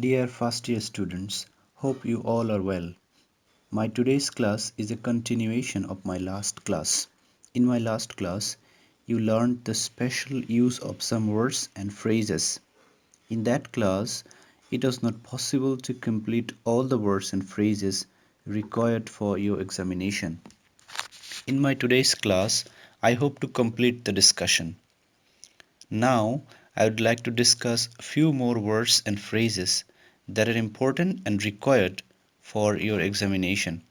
Dear first year students, hope you all are well. My today's class is a continuation of my last class. In my last class, you learned the special use of some words and phrases. In that class, it was not possible to complete all the words and phrases required for your examination. In my today's class, I hope to complete the discussion. Now, I would like to discuss a few more words and phrases that are important and required for your examination.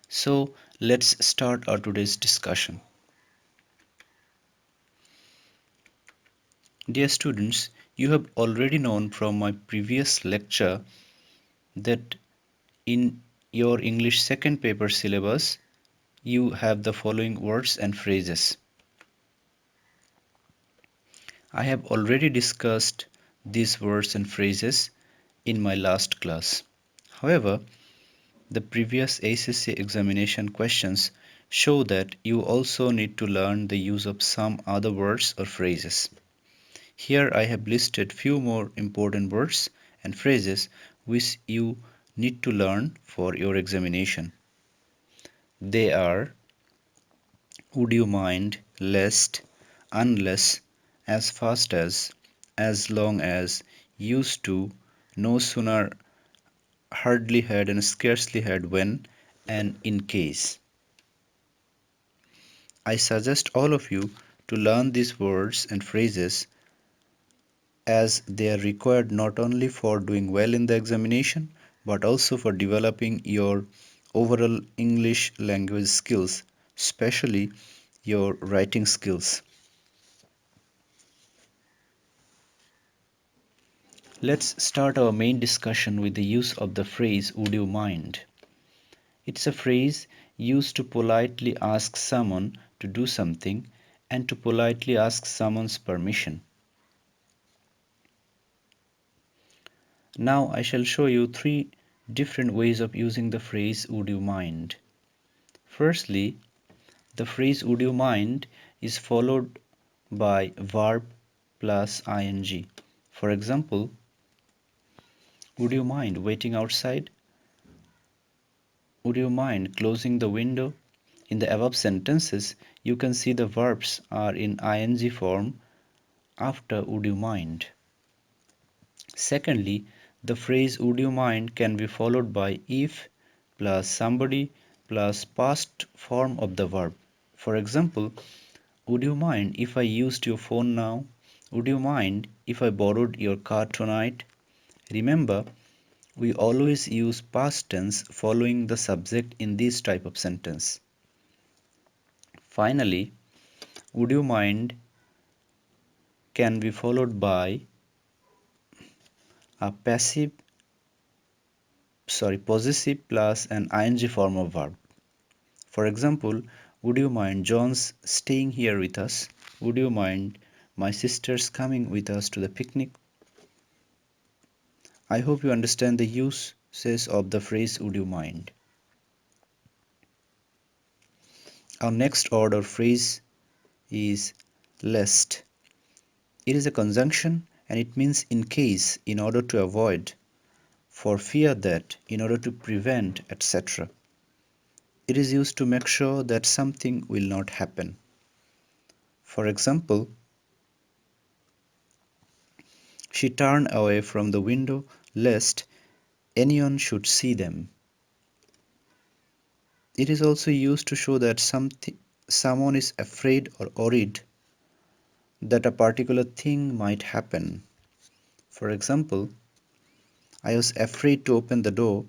So, let's start our today's discussion. Dear students, you have already known from my previous lecture that in your English second paper syllabus, you have the following words and phrases. I have already discussed these words and phrases in my last class. However, the previous ACC examination questions show that you also need to learn the use of some other words or phrases. Here I have listed few more important words and phrases which you need to learn for your examination. They are would you mind, lest, unless, as fast as long as, used to, no sooner, hardly had and scarcely had when, and in case. I suggest all of you to learn these words and phrases as they are required not only for doing well in the examination but also for developing your overall English language skills, especially your writing skills. Let's start our main discussion with the use of the phrase would you mind. It's a phrase used to politely ask someone to do something and to politely ask someone's permission. Now I shall show you three different ways of using the phrase would you mind. Firstly, the phrase would you mind is followed by verb plus ing. For example, would you mind waiting outside? Would you mind closing the window? In the above sentences, you can see the verbs are in ing form after would you mind. Secondly, the phrase would you mind can be followed by if plus somebody plus past form of the verb. For example, would you mind if I used your phone now? Would you mind if I borrowed your car tonight? Remember, we always use past tense following the subject in this type of sentence. Finally, would you mind can be followed by a possessive plus an ing form of verb. For example, would you mind John's staying here with us? Would you mind my sisters coming with us to the picnic? I hope you understand the uses of the phrase would you mind. Our next order phrase is lest. It is a conjunction and it means in case, in order to avoid, for fear that, in order to prevent, etc. It is used to make sure that something will not happen. For example, she turned away from the window lest anyone should see them. It is also used to show that someone is afraid or worried that a particular thing might happen. For example, I was afraid to open the door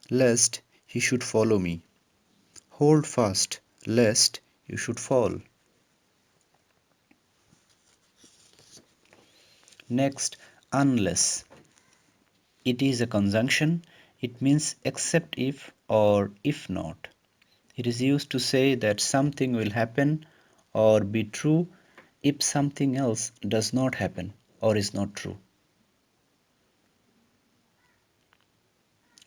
lest he should follow me. Hold fast lest you should fall. Next, unless. It is a conjunction. It means except if or if not. It is used to say that something will happen or be true if something else does not happen or is not true.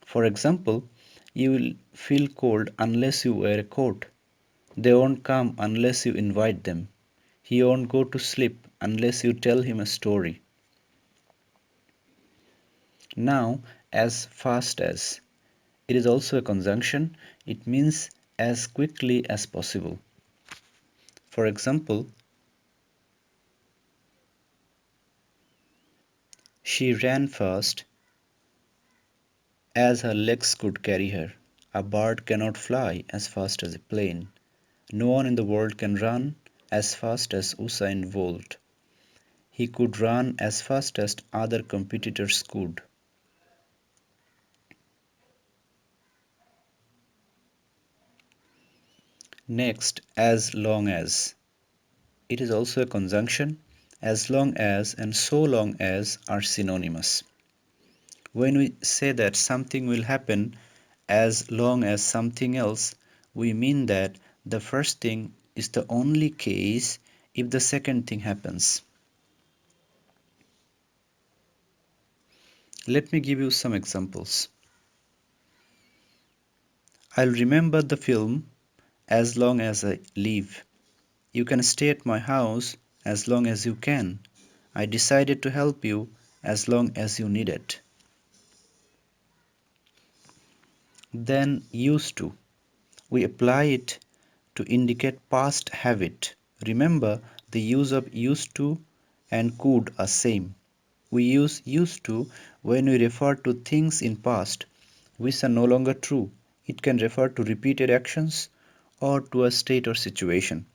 For example, you will feel cold unless you wear a coat. They won't come unless you invite them. He won't go to sleep unless you tell him a story. Now, as fast as. It is also a conjunction. It means as quickly as possible. For example, she ran fast as her legs could carry her. A bird cannot fly as fast as a plane. No one in the world can run as fast as Usain Bolt. He could run as fast as other competitors could. Next, as long as. It is also a conjunction. As long as and so long as are synonymous. When we say that something will happen as long as something else, we mean that the first thing is the only case if the second thing happens. Let me give you some examples. I'll remember the film as long as I live. You can stay at my house as long as you can. I decided to help you as long as you need it. Then used to. We apply it to indicate past habit. Remember, the use of used to and could are same. We use used to when we refer to things in past which are no longer true. It can refer to repeated actions or to a state or situation.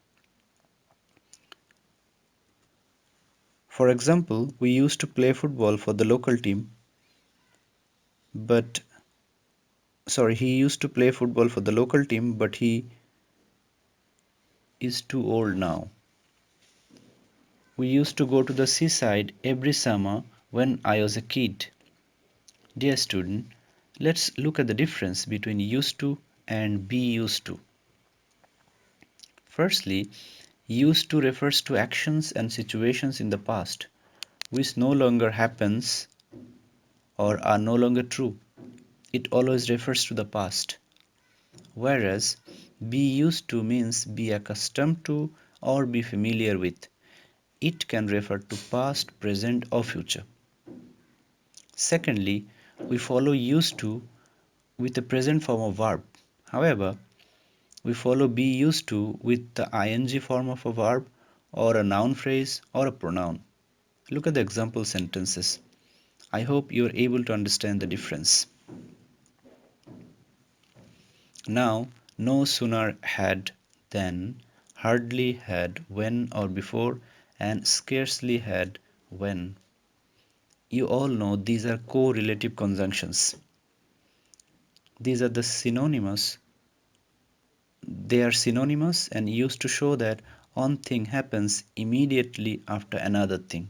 For example, we used to play football for the local team, but he used to play football for the local team, but he is too old now. We used to go to the seaside every summer when I was a kid. Dear student, let's look at the difference between used to and be used to. Firstly, used to refers to actions and situations in the past which no longer happens or are no longer true. It always refers to the past. Whereas be used to means be accustomed to or be familiar with. It can refer to past, present or future. Secondly, we follow used to with the present form of verb. However, we follow be used to with the ing form of a verb or a noun phrase or a pronoun. Look at the example sentences. I hope you are able to understand the difference. Now, no sooner had than, hardly had when or before, and scarcely had when. You all know these are correlative conjunctions. These are the synonymous. They are synonymous and used to show that one thing happens immediately after another thing.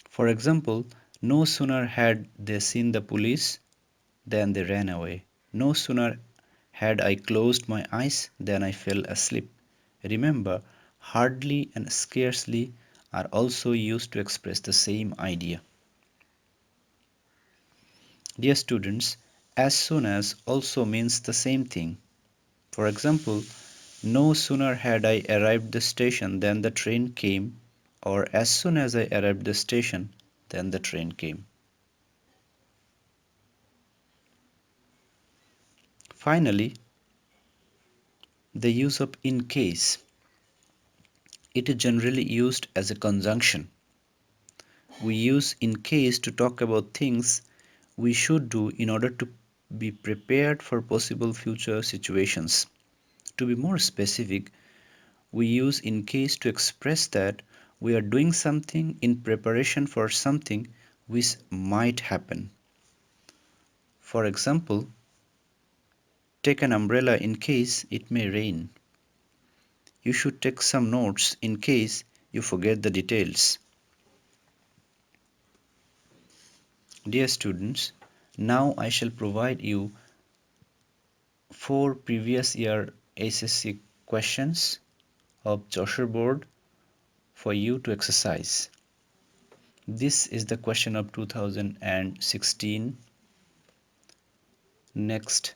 For example, no sooner had they seen the police than they ran away. No sooner had I closed my eyes than I fell asleep. Remember, hardly and scarcely are also used to express the same idea. Dear students, as soon as also means the same thing. For example, no sooner had I arrived the station than the train came, or as soon as I arrived the station, then the train came. Finally, the use of in case. It is generally used as a conjunction. We use in case to talk about things we should do in order to be prepared for possible future situations. To be more specific, we use in case to express that we are doing something in preparation for something which might happen. For example, take an umbrella in case it may rain. You should take some notes in case you forget the details. Dear students, now I shall provide you 4 previous year SSC questions of Joshua board for you to exercise. This is the question of 2016. Next,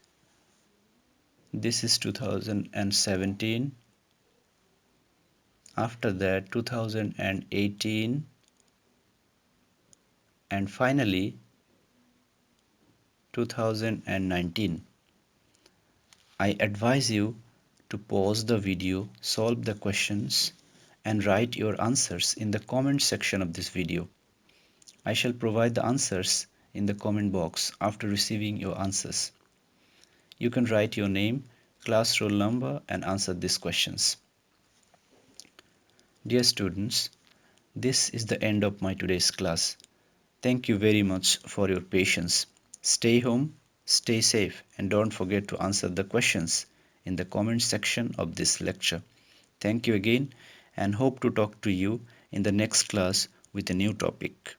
this is 2017. after that 2018, and finally 2019. I advise you to pause the video, solve the questions, and write your answers in the comment section of this video. I shall provide the answers in the comment box after receiving your answers. You can write your name, class roll number, and answer these questions. Dear students, this is the end of my today's class. Thank you very much for your patience. Stay home, stay safe, and don't forget to answer the questions in the comment section of this lecture. Thank you again, and hope to talk to you in the next class with a new topic.